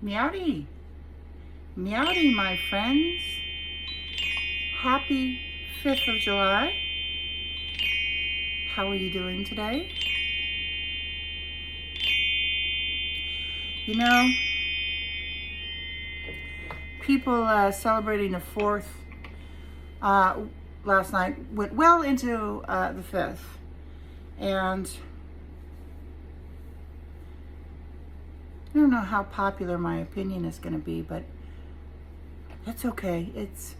Meowdy, meowdy, my friends. Happy 5th of July. How are you doing today? You know, people celebrating the 4th last night went well into the 5th. And I don't know how popular my opinion is going to be, but it's okay. It's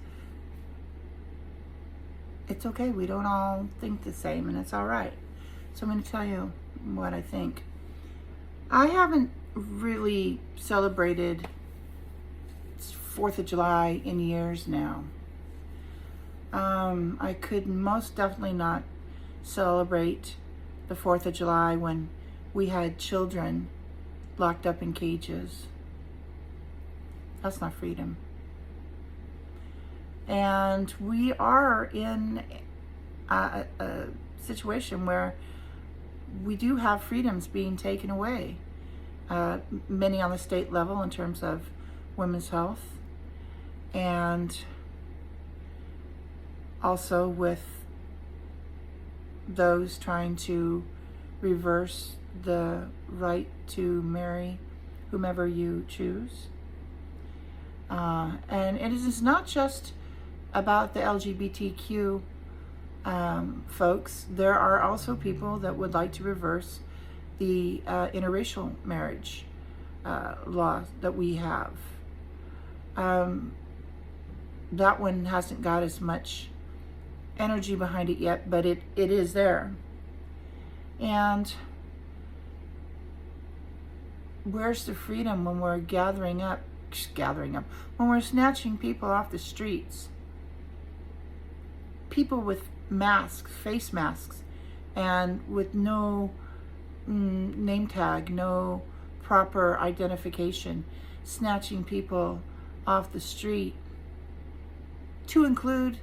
okay. We don't all think the same, and it's all right. So I'm going to tell you what I think. I haven't really celebrated 4th of July in years now. I could most definitely not celebrate the 4th of July when we had children locked up in cages. That's not freedom. And we are in a situation where we do have freedoms being taken away. Many on the state level in terms of women's health, and also with those trying to reverse the right to marry whomever you choose. And it is not just about the LGBTQ folks. There are also people that would like to reverse the interracial marriage law that we have. That one hasn't got as much energy behind it yet, but it is there. And where's the freedom when we're gathering up, when we're snatching people off the streets? People with masks, face masks, and with no name tag, no proper identification, snatching people off the street, to include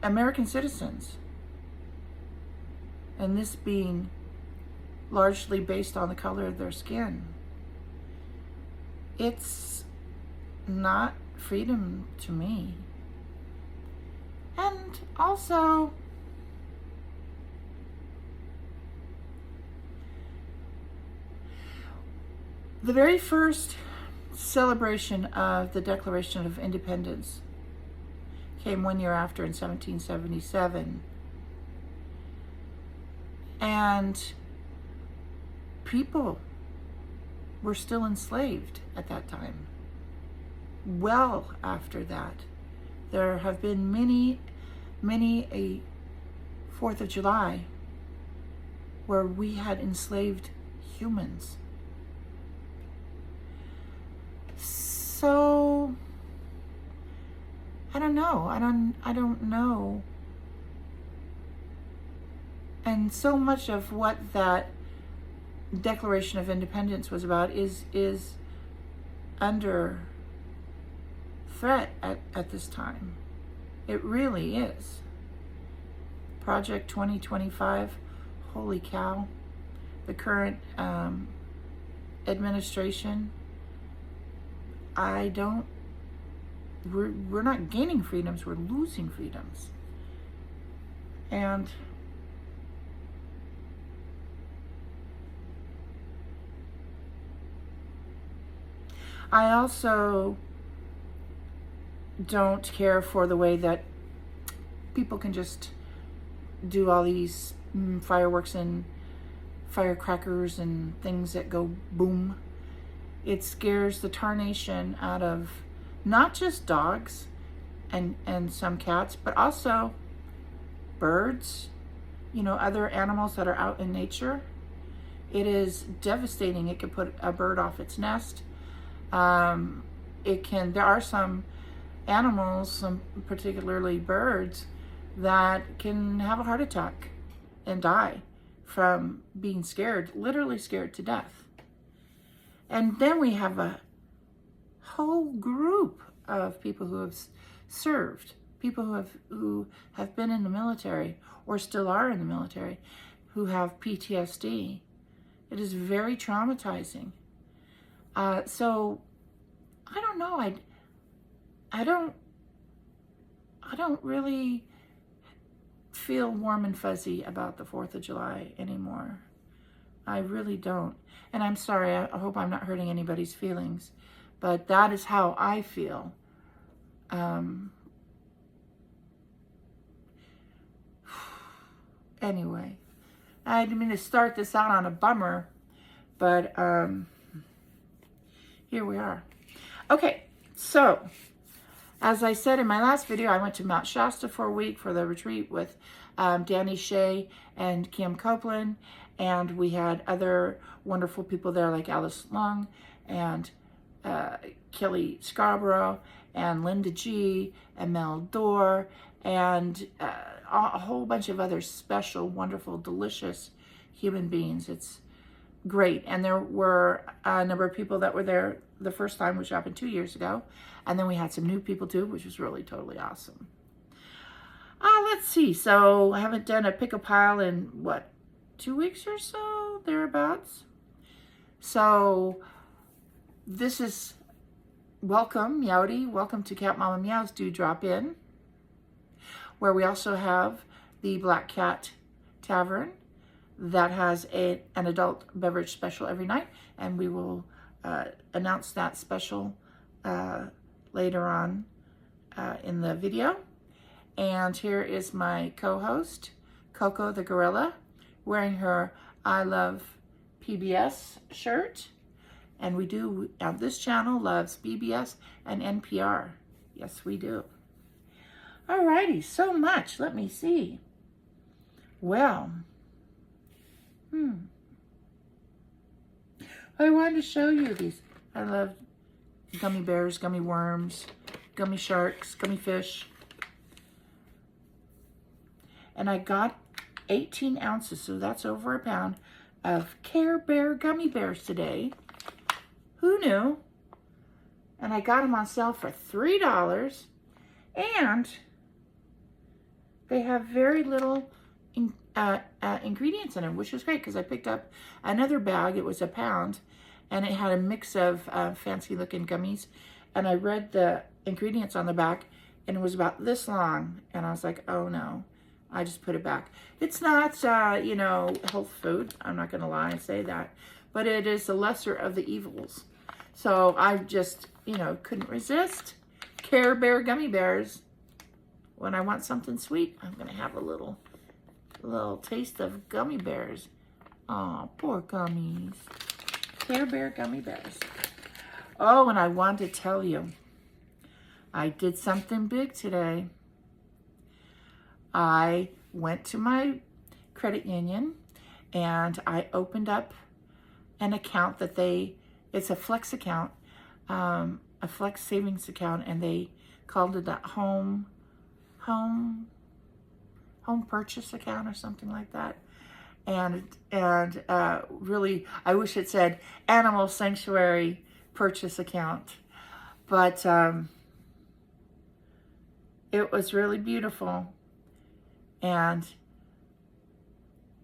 American citizens. And this being largely based on the color of their skin. It's not freedom to me. And also, the very first celebration of the Declaration of Independence came 1 year after, in 1777. And people were still enslaved at that time. Well after that, there have been many a 4th of July where we had enslaved humans. So I don't know. I don't know. And so much of what that Declaration of Independence was about is under threat at this time. It really is. Project 2025, holy cow. The current administration, we're not gaining freedoms, we're losing freedoms. And I also don't care for the way that people can just do all these fireworks and firecrackers and things that go boom. It scares the tarnation out of not just dogs and some cats, but also birds, other animals that are out in nature. It is devastating. It could put a bird off its nest. There are some animals, some particularly birds, that can have a heart attack and die from being scared, literally scared to death. And then we have a whole group of people who have served, people who have been in the military or still are in the military, who have PTSD. It is very traumatizing. So I don't know. I don't really feel warm and fuzzy about the 4th of July anymore. I really don't. And I'm sorry, I hope I'm not hurting anybody's feelings, but that is how I feel. Anyway, I didn't mean to start this out on a bummer, but here we are. Okay, so as I said in my last video, I went to Mount Shasta for a week for the retreat with Danny Shea and Kim Copeland, and we had other wonderful people there like Alice Long and Kelly Scarborough and Linda G and Mel Dorr and a whole bunch of other special, wonderful, delicious human beings. It's great. And there were a number of people that were there the first time, which happened 2 years ago. And then we had some new people too, which was really totally awesome. Let's see. So I haven't done a pick a pile in what, 2 weeks or so, thereabouts. So this is welcome, Meowdy. Welcome to Cat Mama Meows Do Drop In, where we also have the Black Cat Tavern that has an adult beverage special every night, and we will announce that special later on in the video. And here is my co-host, Coco the Gorilla, wearing her I Love PBS shirt. And we do, this channel loves BBS and NPR. Yes, we do. Alrighty, so much. Let me see. Well, I wanted to show you these. I love gummy bears, gummy worms, gummy sharks, gummy fish. And I got 18 ounces, so that's over a pound, of Care Bear gummy bears today. Who knew? And I got them on sale for $3. And they have very little ingredients in them, which was great because I picked up another bag. It was a pound, and it had a mix of fancy looking gummies. And I read the ingredients on the back, and it was about this long. And I was like, oh no, I just put it back. It's not, you know, health food. I'm not going to lie and say that. But it is the lesser of the evils. So I just, you know, couldn't resist. Care Bear gummy bears. When I want something sweet, I'm going to have a little taste of gummy bears. Aw, poor gummies. Care Bear gummy bears. Oh, and I wanted to tell you, I did something big today. I went to my credit union and I opened up an account that it's a flex account, a flex savings account, and they called it a home purchase account or something like that. And really, I wish it said animal sanctuary purchase account, but it was really beautiful. And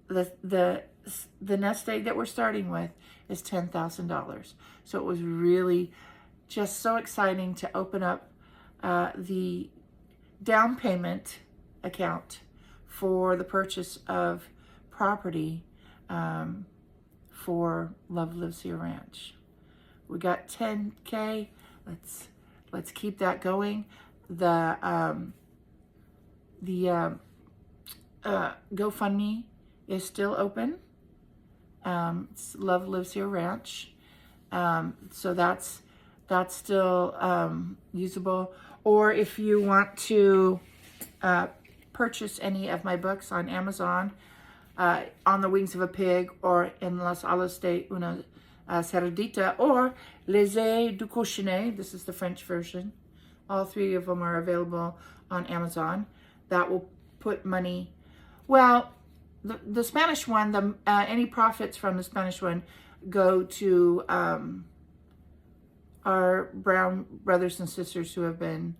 the nest egg that we're starting with is $10,000. So it was really just so exciting to open up the down payment account for the purchase of property for Love Lives Here Ranch. We got 10K. Let's keep that going. The GoFundMe is still open. It's Love Lives Here Ranch. So that's still usable. Or if you want to purchase any of my books on Amazon, On the Wings of a Pig, or En las alas de una cerdita, or Les Ailes du Cochonnet, this is the French version. All three of them are available on Amazon. That will put money, well, the Spanish one, any profits from the Spanish one go to our brown brothers and sisters who have been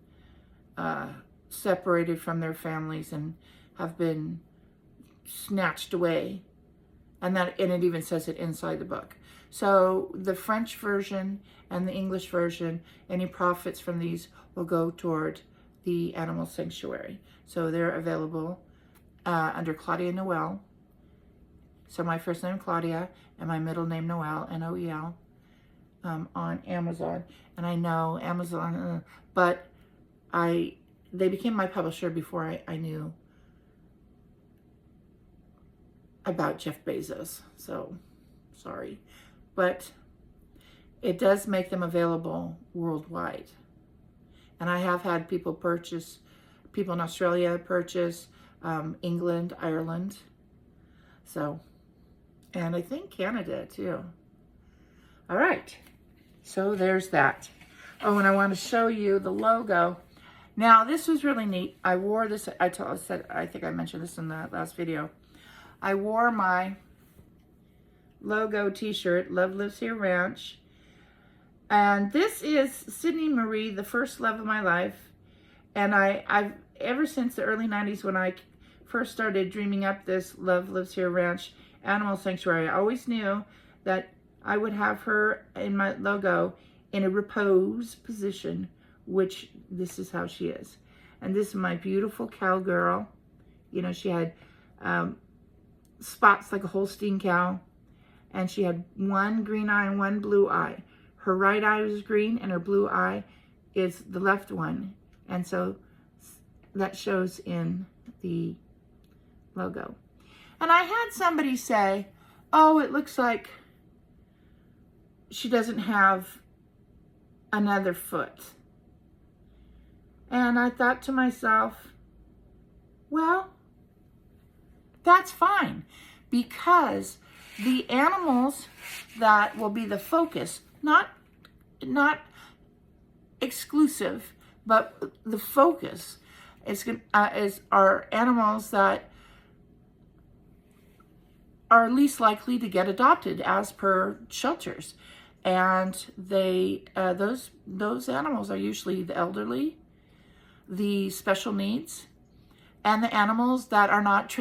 separated from their families and have been snatched away and it even says it inside the book. So the French version and the English version, any profits from these will go toward the Animal Sanctuary. So they're available under Claudia Noel. So my first name Claudia and my middle name Noel, Noel, on Amazon. And I know Amazon, but they became my publisher before I knew about Jeff Bezos. So sorry, but it does make them available worldwide. And I have had people in Australia purchase, England, Ireland. So, and I think Canada too. All right, so there's that. Oh, and I want to show you the logo. Now, this was really neat. I wore this, I think I mentioned this in the last video. I wore my logo t-shirt, Love Lives Here Ranch. And this is Sydney Marie, the first love of my life. And I've ever since the early 90s when I first started dreaming up this Love Lives Here Ranch Animal Sanctuary, I always knew that I would have her in my logo in a repose position, which this is how she is. And this is my beautiful cowgirl. You know, she had spots like a Holstein cow, and she had one green eye and one blue eye. Her right eye was green and her blue eye is the left one. And so that shows in the logo. And I had somebody say, oh, it looks like she doesn't have another foot. And I thought to myself, well, that's fine, because the animals that will be the focus, not exclusive, but the focus is are animals that are least likely to get adopted as per shelters. And they those animals are usually the elderly, the special needs, and the animals that are not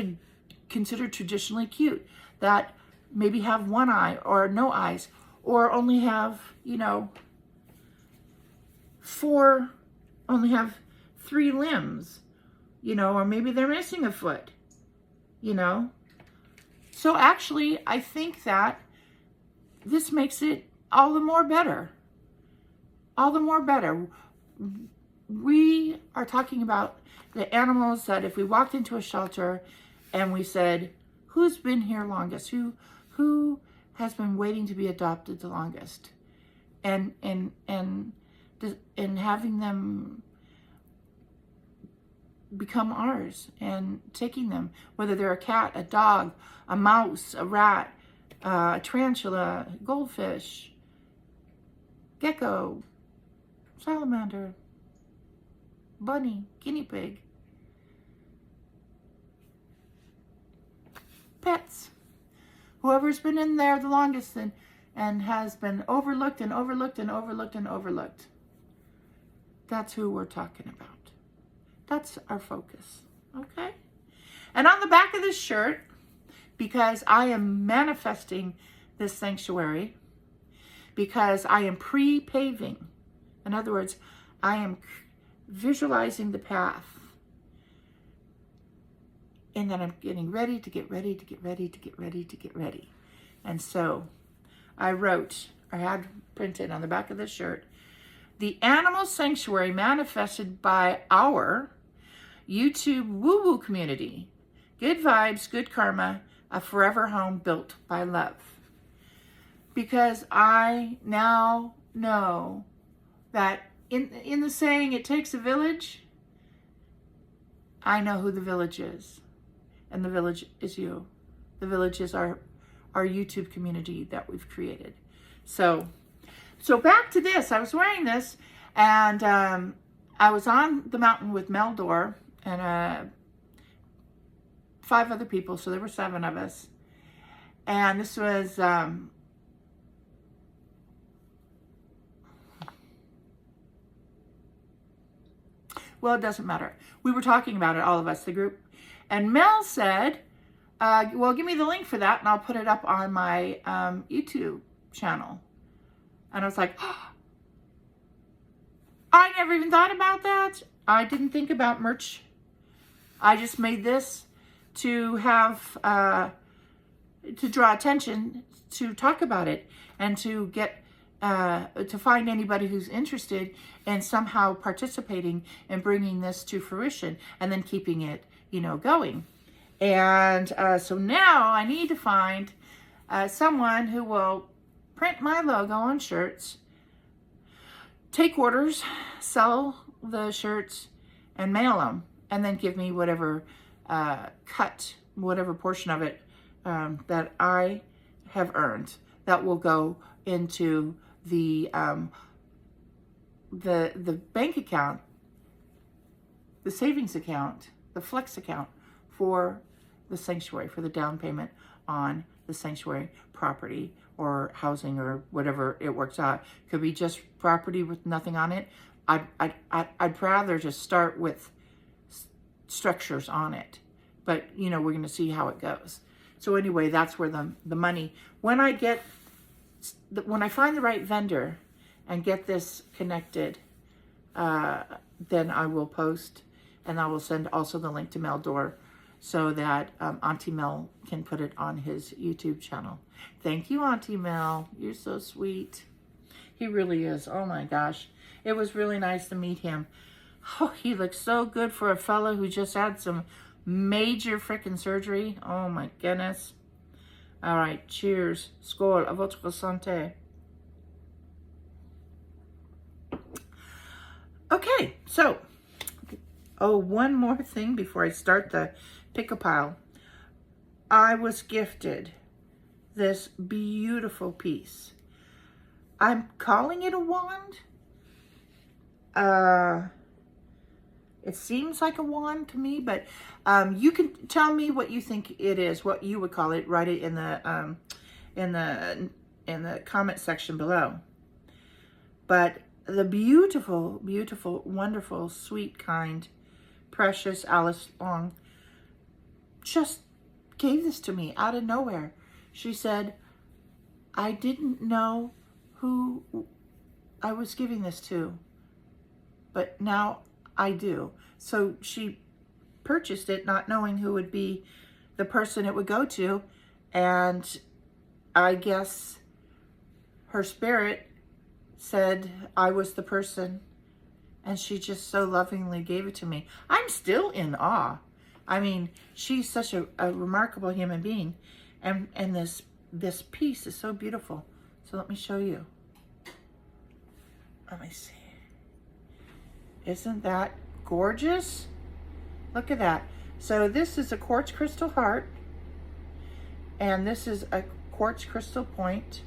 considered traditionally cute, that maybe have one eye or no eyes, or only have, you know, only have 3 limbs, you know, or maybe they're missing a foot, you know. So actually, I think that this makes it all the more better. All the more better. We are talking about the animals that if we walked into a shelter and we said, who's been here longest? Who has been waiting to be adopted the longest? And having them become ours and taking them, whether they're a cat, a dog, a mouse, a rat, a tarantula, goldfish, gecko, salamander, bunny, guinea pig, pets, whoever's been in there the longest and has been overlooked and overlooked and overlooked and overlooked. That's who we're talking about. That's our focus, okay? And on the back of this shirt, because I am manifesting this sanctuary, because I am pre-paving, in other words, I am visualizing the path, and then I'm getting ready to get ready to get ready to get ready to get ready. And so I had printed on the back of the shirt, the Animal Sanctuary manifested by our YouTube woo-woo community. Good vibes, good karma, a forever home built by love. Because I now know that in the saying, it takes a village, I know who the village is. And the village is you. The village is our YouTube community that we've created. So back to this. I was wearing this, and I was on the mountain with Meldor and 5 other people, so there were 7 of us. And this was well, it doesn't matter. We were talking about it, all of us, the group. And Mel said Well, give me the link for that and I'll put it up on my YouTube channel. And I was like, oh, I never even thought about that. I didn't think about merch. I just made this to have, to draw attention, to talk about it, and to get, to find anybody who's interested in somehow participating and bringing this to fruition and then keeping it, you know, going. And so now I need to find someone who will print my logo on shirts, take orders, sell the shirts, and mail them, and then give me whatever cut, whatever portion of it that I have earned that will go into the bank account, the savings account, the flex account for the sanctuary, for the down payment on the sanctuary property or housing or whatever it works out. Could be just property with nothing on it. I'd rather just start with structures on it, but you know, we're going to see how it goes. So anyway, that's where the money, when I find the right vendor and get this connected, then I will post, and I will send also the link to Mel Door so that Auntie Mel can put it on his YouTube channel. Thank you, Auntie Mel. You're so sweet. He really is. Oh my gosh. It was really nice to meet him. Oh, he looks so good for a fellow who just had some major freaking surgery. Oh my goodness. All right, cheers. Skål, à votre santé. Okay, so, oh, one more thing before I start the pick-a-pile. I was gifted this beautiful piece. I'm calling it a wand. It seems like a wand to me, but you can tell me what you think it is, what you would call it. Write it in the comment section below. But the beautiful, beautiful, wonderful, sweet, kind, precious Alice Long just gave this to me out of nowhere. She said, I didn't know who I was giving this to, but now I do. So she purchased it not knowing who would be the person it would go to, and I guess her spirit said I was the person, and she just so lovingly gave it to me. I'm still in awe. I mean, she's such a remarkable human being, and this piece is so beautiful. So let me show you. Let me see. Isn't that gorgeous? Look at that. So this is a quartz crystal heart, and this is a quartz crystal point,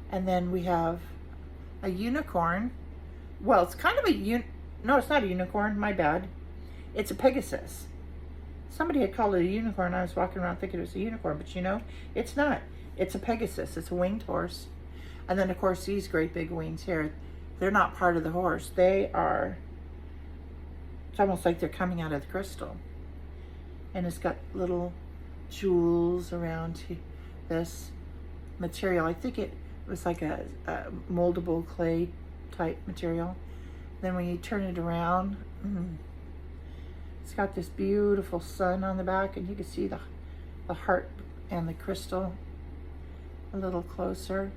and then we have a unicorn. Well, it's kind of a no, it's not a unicorn, my bad. It's a Pegasus. Somebody had called it a unicorn. I was walking around thinking it was a unicorn, but you know, it's not. It's a Pegasus. It's a winged horse. And then, of course, these great big wings here, they're not part of the horse. They are, it's almost like they're coming out of the crystal. And it's got little jewels around this material. I think it was like a moldable clay type material. Then when you turn it around, it's got this beautiful sun on the back, and you can see the heart and the crystal a little closer.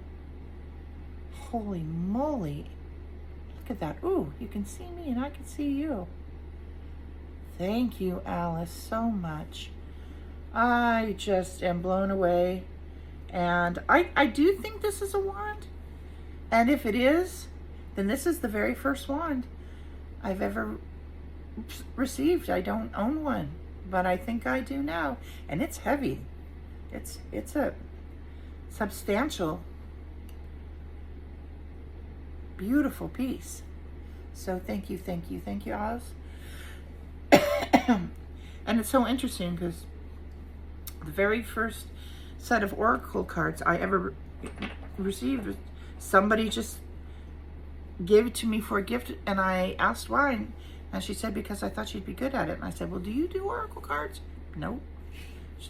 Holy moly. Look at that. Ooh, you can see me and I can see you. Thank you, Alice, so much. I just am blown away. And I do think this is a wand. And if it is, then this is the very first wand I've ever received. I don't own one, but I think I do now. And it's heavy. It's a substantial, beautiful piece. So thank you, Alice. And it's so interesting because the very first set of oracle cards I ever received, somebody just gave it to me for a gift, and I asked why, and she said because I thought she'd be good at it. And I said, well, do you do oracle cards? Nope.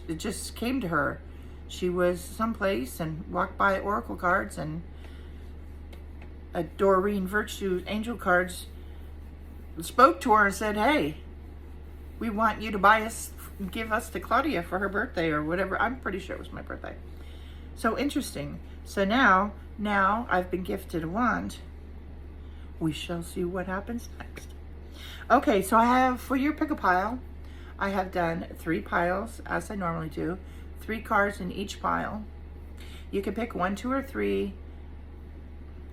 It just came to her. She was someplace and walked by oracle cards, and a Doreen Virtue angel cards spoke to her and said, hey, we want you to buy us, give us to Claudia for her birthday or whatever. I'm pretty sure it was my birthday. So interesting. So now I've been gifted a wand. We shall see what happens next. Okay, so I have, for your pick a pile, I have done 3 piles as I normally do, 3 cards in each pile. You can pick 1, 2, or 3.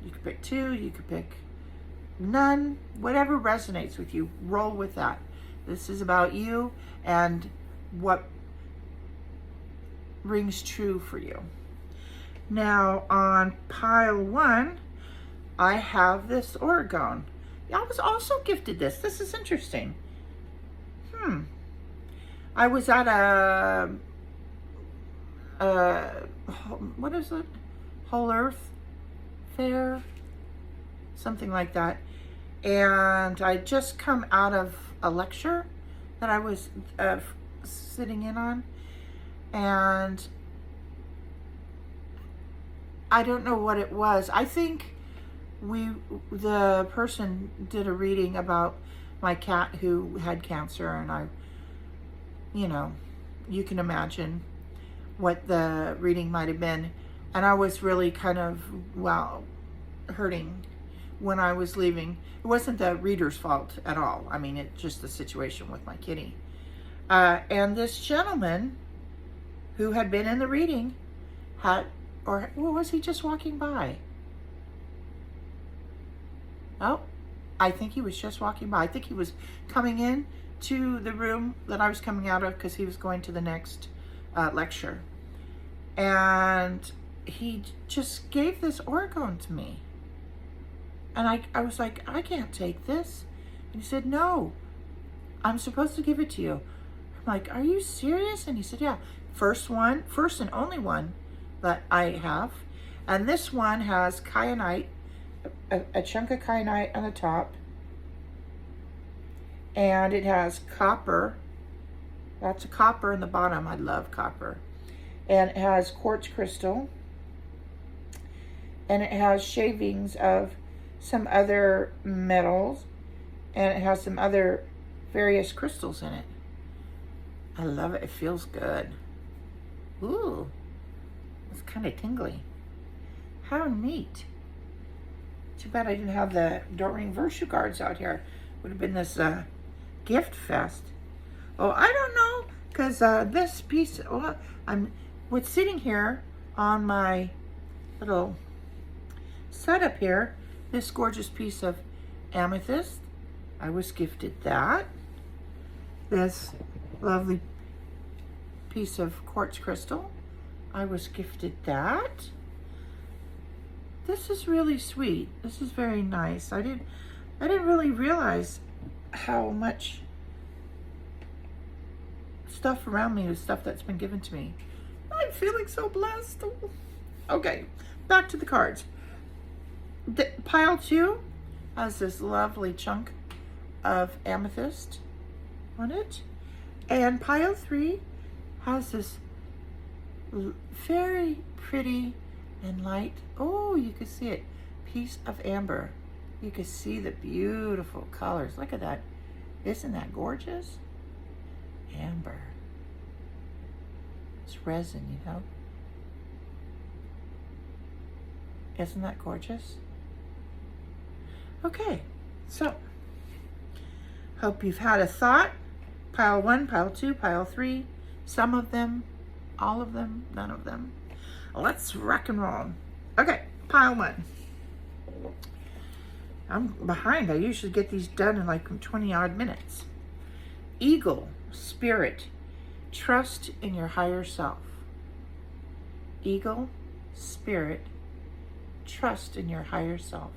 You could pick 2, you could pick none, whatever resonates with you, roll with that. This is about you and what rings true for you. Now on pile 1, I have this Oregon. I was also gifted this. This is interesting. I was at what is it? Whole Earth Fair? Something like that. And I just come out of a lecture that I was sitting in on. And I don't know what it was. I think the person did a reading about my cat who had cancer, and you can imagine what the reading might have been. And I was really kind of, hurting when I was leaving. It wasn't the reader's fault at all. I mean, it's just the situation with my kitty. And this gentleman who had been in the reading or was he just walking by? Oh, I think he was just walking by. I think he was coming in to the room that I was coming out of because he was going to the next lecture. And he just gave this Oregon to me. And I was like, I can't take this. And he said, no, I'm supposed to give it to you. I'm like, are you serious? And he said, yeah, first and only one that I have. And this one has kyanite, a chunk of kyanite on the top. And it has copper. That's a copper in the bottom. I love copper. And it has quartz crystal. And it has shavings of some other metals. And it has some other various crystals in it. I love it. It feels good. Ooh. It's kind of tingly. How neat. Too bad I didn't have the Doreen Virtue cards out here. Would have been this gift fest. Oh, I don't know. Because this piece, what's sitting here on my little setup here, this gorgeous piece of amethyst. I was gifted that. This lovely piece of quartz crystal. I was gifted that. This is really sweet. This is very nice. I didn't really realize how much stuff around me is stuff that's been given to me. I'm feeling so blessed. Okay, back to the cards. Pile 2 has this lovely chunk of amethyst on it. And pile 3 has this very pretty and light, oh, you can see it, piece of amber. You can see the beautiful colors. Look at that. Isn't that gorgeous? Amber. It's resin, you know. Isn't that gorgeous? Okay, so hope you've had a thought. Pile 1, pile 2, pile 3, some of them, all of them, none of them. Let's rock and roll. Okay, pile 1. I'm behind. I usually get these done in like 20 odd minutes. Eagle, spirit, trust in your higher self. Eagle, spirit, trust in your higher self.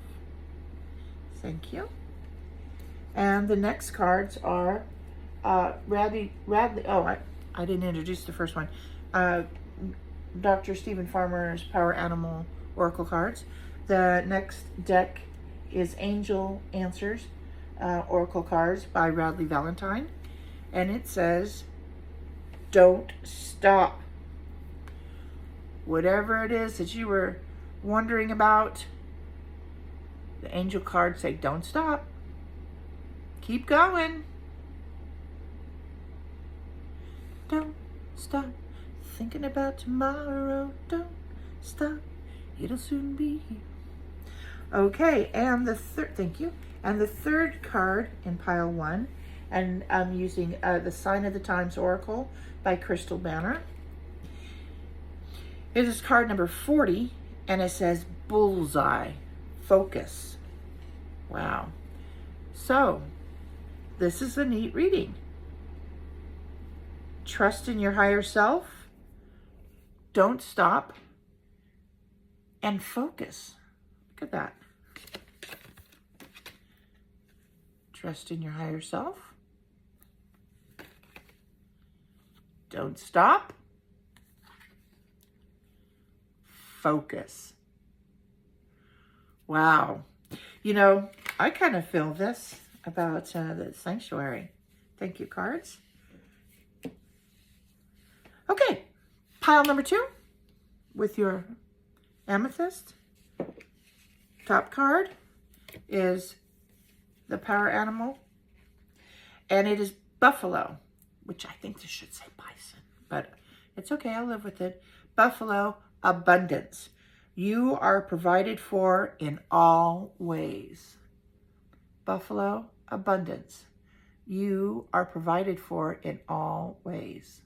Thank you. And the next cards are Radley. Oh, I didn't introduce the first one. Dr. Stephen Farmer's Power Animal Oracle cards. The next deck is Angel Answers Oracle cards by Radley Valentine. And it says, Don't stop. Whatever it is that you were wondering about, the angel cards say, don't stop. Keep going. Don't stop thinking about tomorrow. Don't stop. It'll soon be here. Okay, and the third, thank you. And the third card in pile 1, and I'm using the Sign of the Times Oracle by Crystal Banner. It is card number 40, and it says Bullseye, Focus. Wow. So, this is a neat reading. Trust in your higher self. Don't stop. And focus. Look at that. Trust in your higher self. Don't stop. Focus. Wow. You know, I kind of feel this about the sanctuary. Thank you, cards. Okay, pile number 2 with your amethyst. Top card is the power animal, and it is buffalo, which I think this should say bison, but it's okay, I'll live with it. Buffalo, abundance. You are provided for in all ways. Buffalo, abundance. You are provided for in all ways.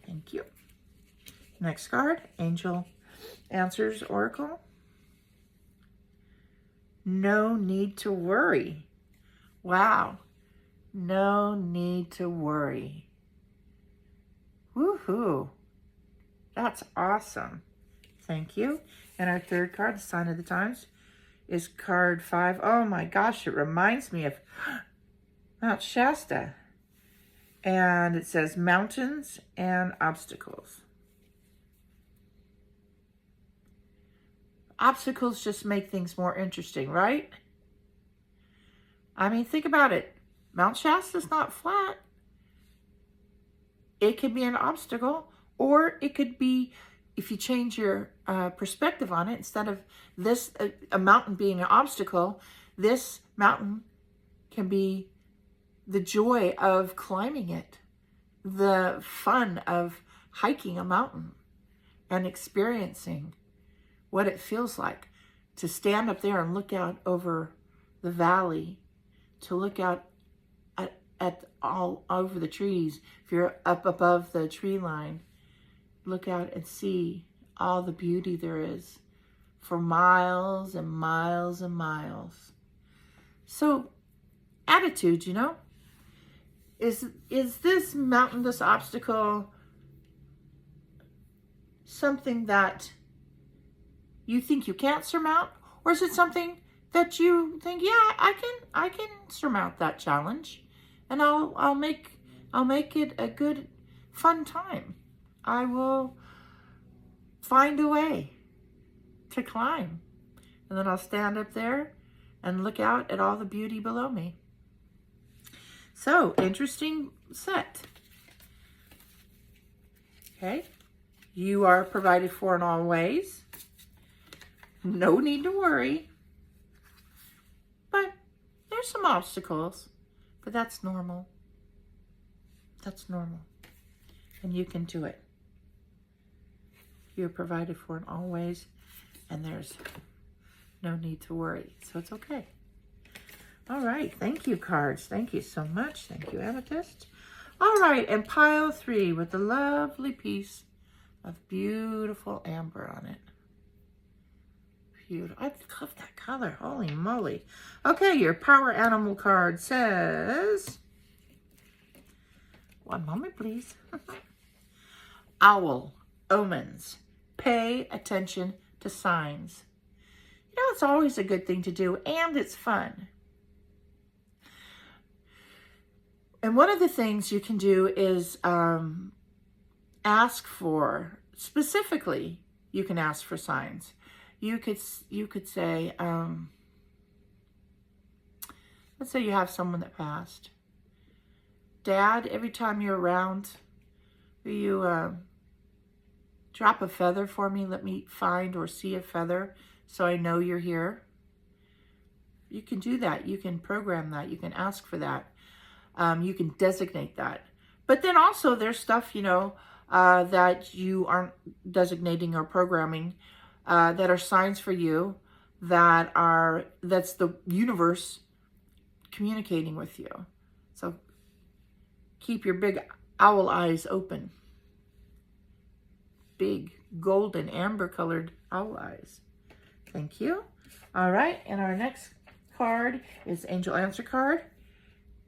Thank you. Next card, Angel Answers Oracle. No need to worry. Wow. No need to worry. Woohoo. That's awesome. Thank you. And our third card, the Sign of the Times, is card 5. Oh my gosh, it reminds me of Mount Shasta. And it says mountains and obstacles. Obstacles just make things more interesting, right? I mean, think about it. Mount Shasta's not flat. It could be an obstacle, or it could be, if you change your perspective on it, instead of this, a mountain being an obstacle, this mountain can be the joy of climbing it, the fun of hiking a mountain and experiencing what it feels like to stand up there and look out over the valley, to look out at all over the trees. If you're up above the tree line, look out and see all the beauty there is for miles and miles and miles. So, attitude, you know, is this mountain, this obstacle, something that you think you can't surmount, or is it something that you think, yeah, I can surmount that challenge, and I'll make it a good, fun time. I will find a way to climb, and then I'll stand up there and look out at all the beauty below me. So, interesting set. Okay, you are provided for in all ways. No need to worry. But there's some obstacles, but that's normal. That's normal. And you can do it. You're provided for in all ways, and there's no need to worry. So it's okay. All right. Thank you, cards. Thank you so much. Thank you, Amethyst. All right. And pile 3 with the lovely piece of beautiful amber on it. Beautiful. I love that color. Holy moly. Okay, your power animal card says, one moment, please. Owl, omens. Pay attention to signs. You know, it's always a good thing to do, and it's fun. And one of the things you can do is ask for, specifically, you can ask for signs. You could say, let's say you have someone that passed. Dad, every time you're around, Will you drop a feather for me? Let me find or see a feather so I know you're here. You can do that. You can program that. You can ask for that. You can designate that. But then also there's stuff, you know, that you aren't designating or programming that are signs for you that's the universe communicating with you. So keep your big owl eyes open. Big golden amber colored owl eyes. Thank you. All right, and our next card is Angel Answer card,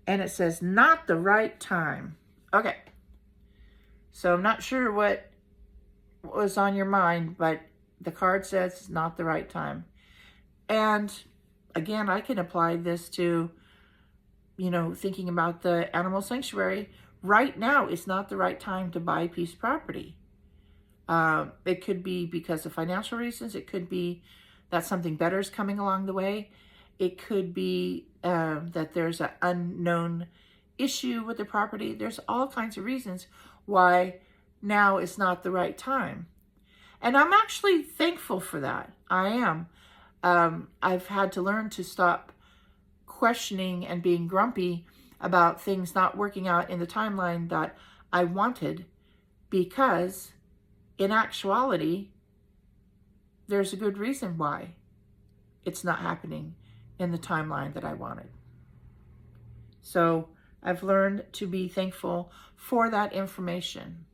and it says not the right time. Okay, so I'm not sure what was on your mind, but the card says it's not the right time. And again, I can apply this to, you know, thinking about the animal sanctuary. Right now is not the right time to buy a piece of property. It could be because of financial reasons. It could be that something better is coming along the way. It could be that there's an unknown issue with the property. There's all kinds of reasons why now is not the right time. And I'm actually thankful for that. I am. I've had to learn to stop questioning and being grumpy about things not working out in the timeline that I wanted, because in actuality, there's a good reason why it's not happening in the timeline that I wanted. So I've learned to be thankful for that information,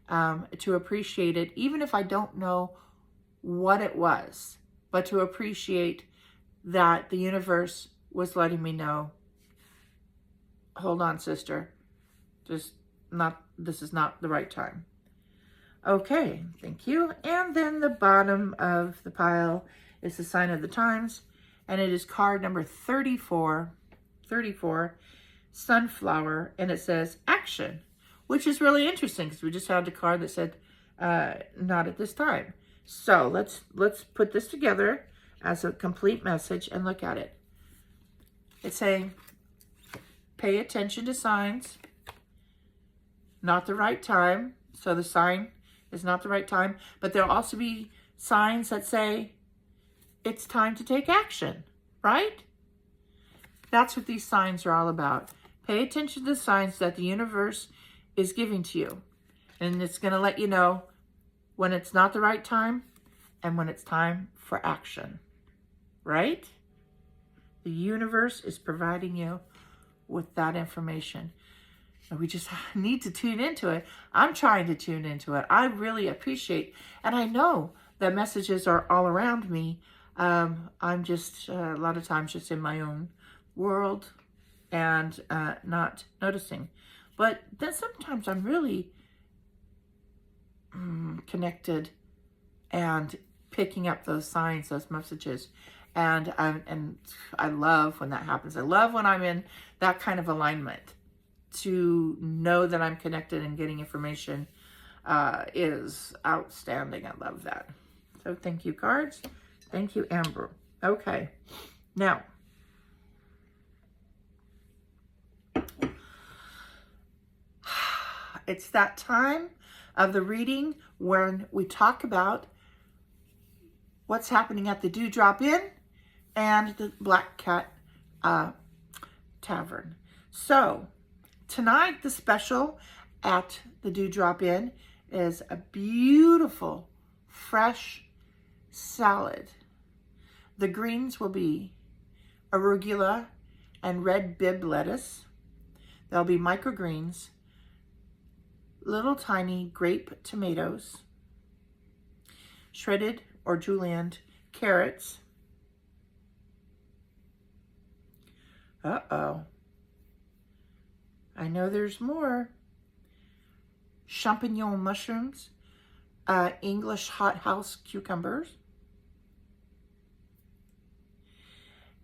to appreciate it, even if I don't know what it was, but to appreciate that the universe was letting me know, hold on, sister, this is not the right time. Okay, thank you. And then the bottom of the pile is the sign of the times, and it is card number 34, Sunflower, and it says action, which is really interesting because we just had the card that said not at this time. So let's put this together as a complete message and look at it. It's saying, pay attention to signs, not the right time. So the sign is not the right time, but there'll also be signs that say it's time to take action, right? That's what these signs are all about. Pay attention to the signs that the universe is giving to you. And it's going to let you know when it's not the right time and when it's time for action, right? The universe is providing you with that information. And we just need to tune into it. I'm trying to tune into it. I really appreciate, and I know that messages are all around me. I'm just a lot of times just in my own world and not noticing. But then sometimes I'm really connected and picking up those signs, those messages. And I love when that happens. I love when I'm in that kind of alignment. To know that I'm connected and getting information is outstanding. I love that. So thank you, cards. Thank you, Amber. Okay. Now, it's that time of the reading when we talk about what's happening at the Dewdrop Inn and the Black Cat Tavern. So, tonight, the special at the Dewdrop Inn is a beautiful, fresh salad. The greens will be arugula and red bib lettuce. There'll be microgreens, little tiny grape tomatoes, shredded or julienned carrots. Uh-oh. I know there's more. Champignon mushrooms, English hothouse cucumbers,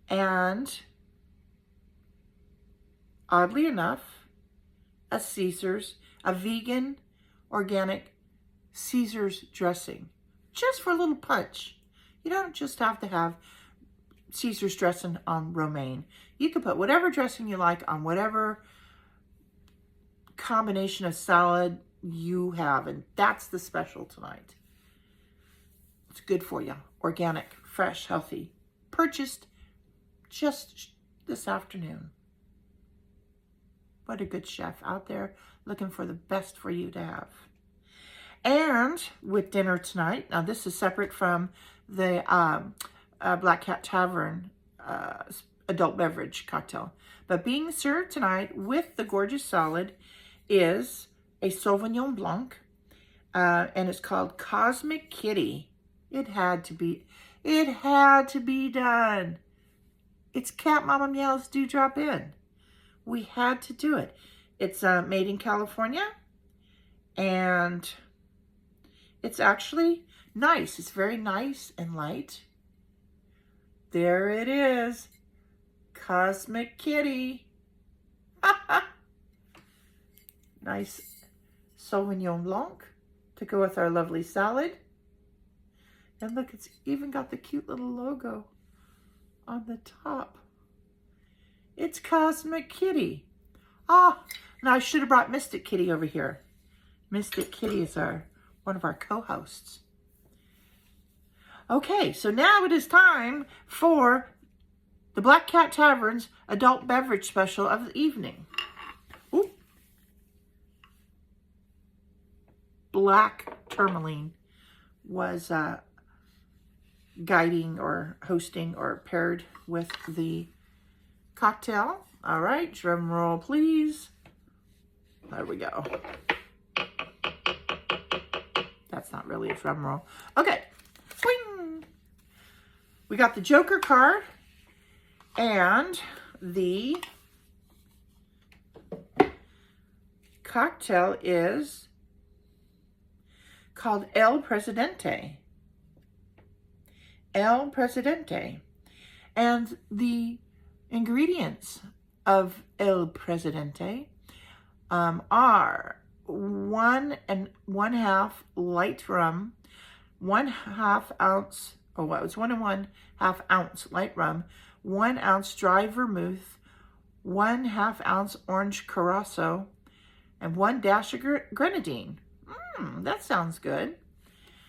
and oddly enough, a vegan, organic Caesar's dressing, just for a little punch. You don't just have to have Caesar's dressing on romaine. You can put whatever dressing you like on whatever combination of salad you have, and that's the special tonight. It's good for you. Organic, fresh, healthy. Purchased just this afternoon. What a good chef out there looking for the best for you to have. And with dinner tonight, now this is separate from the Black Cat Tavern adult beverage cocktail. But being served tonight with the gorgeous salad is a Sauvignon Blanc, and it's called Cosmic Kitty. It had to be done. It's Cat Mama Meow's Dewdrop Inn. We had to do it. It's made in California, and it's actually nice. It's very nice and light. There it is. Cosmic Kitty. Nice Sauvignon Blanc to go with our lovely salad. And look, it's even got the cute little logo on the top. It's Cosmic Kitty. Ah, now I should have brought Mystic Kitty over here. Mystic Kitty is one of our co-hosts. Okay, so now it is time for the Black Cat Tavern's adult beverage special of the evening. Ooh. Black Tourmaline was guiding or hosting or paired with the cocktail. All right, drum roll, please. There we go. That's not really a drum roll. Okay, swing. We got the Joker card, and the cocktail is called El Presidente. El Presidente. And the ingredients of El Presidente are 1 1/2 light rum, 1/2 ounce, oh, well, it's 1 1/2 ounce light rum, 1 ounce dry vermouth, 1/2 ounce orange curacao, and 1 dash of grenadine. That sounds good.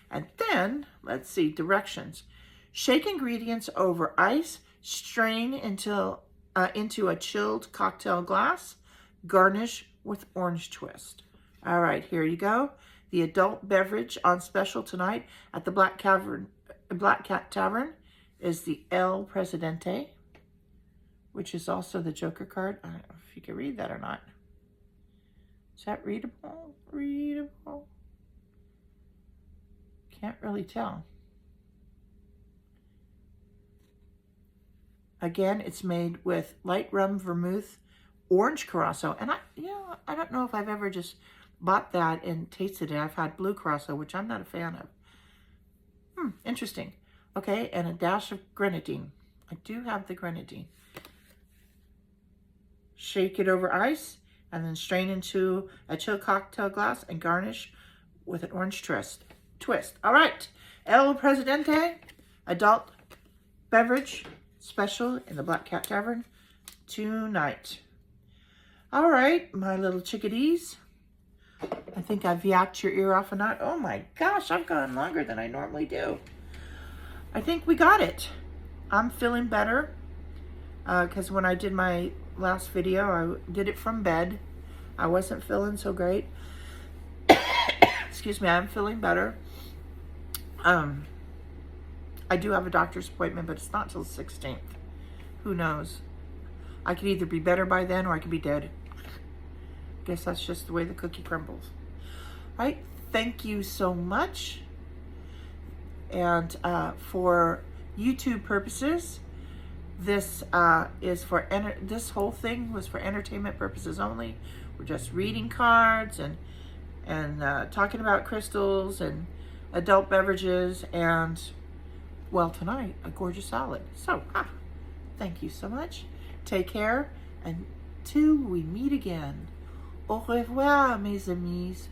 And then, let's see, directions. Shake ingredients over ice, strain into a chilled cocktail glass, garnish with orange twist. All right, here you go. The adult beverage on special tonight at the Black Cat Tavern is the El Presidente, which is also the Joker card. I don't know if you can read that or not. Is that readable? Readable? Can't really tell. Again, it's made with light rum, vermouth, orange curacao, and I don't know if I've ever just bought that and tasted it. I've had blue curacao, which I'm not a fan of. Interesting. Okay, and a dash of grenadine. I do have the grenadine. Shake it over ice, and then strain into a chilled cocktail glass and garnish with an orange twist. All right, El Presidente, adult beverage special in the Black Cat Tavern tonight. All right, my little chickadees. I think I've yacked your ear off a knot. Oh my gosh, I've gone longer than I normally do. I think we got it. I'm feeling better because when I did my last video, I did it from bed. I wasn't feeling so great. Excuse me, I'm feeling better. I do have a doctor's appointment, but it's not till the 16th. Who knows? I could either be better by then or I could be dead. Guess that's just the way the cookie crumbles. All right, thank you so much. And for YouTube purposes, this is for this whole thing was for entertainment purposes only. We're just reading cards and talking about crystals and adult beverages and, well, tonight, a gorgeous salad. So, thank you so much. Take care, and till we meet again. Au revoir, mes amis.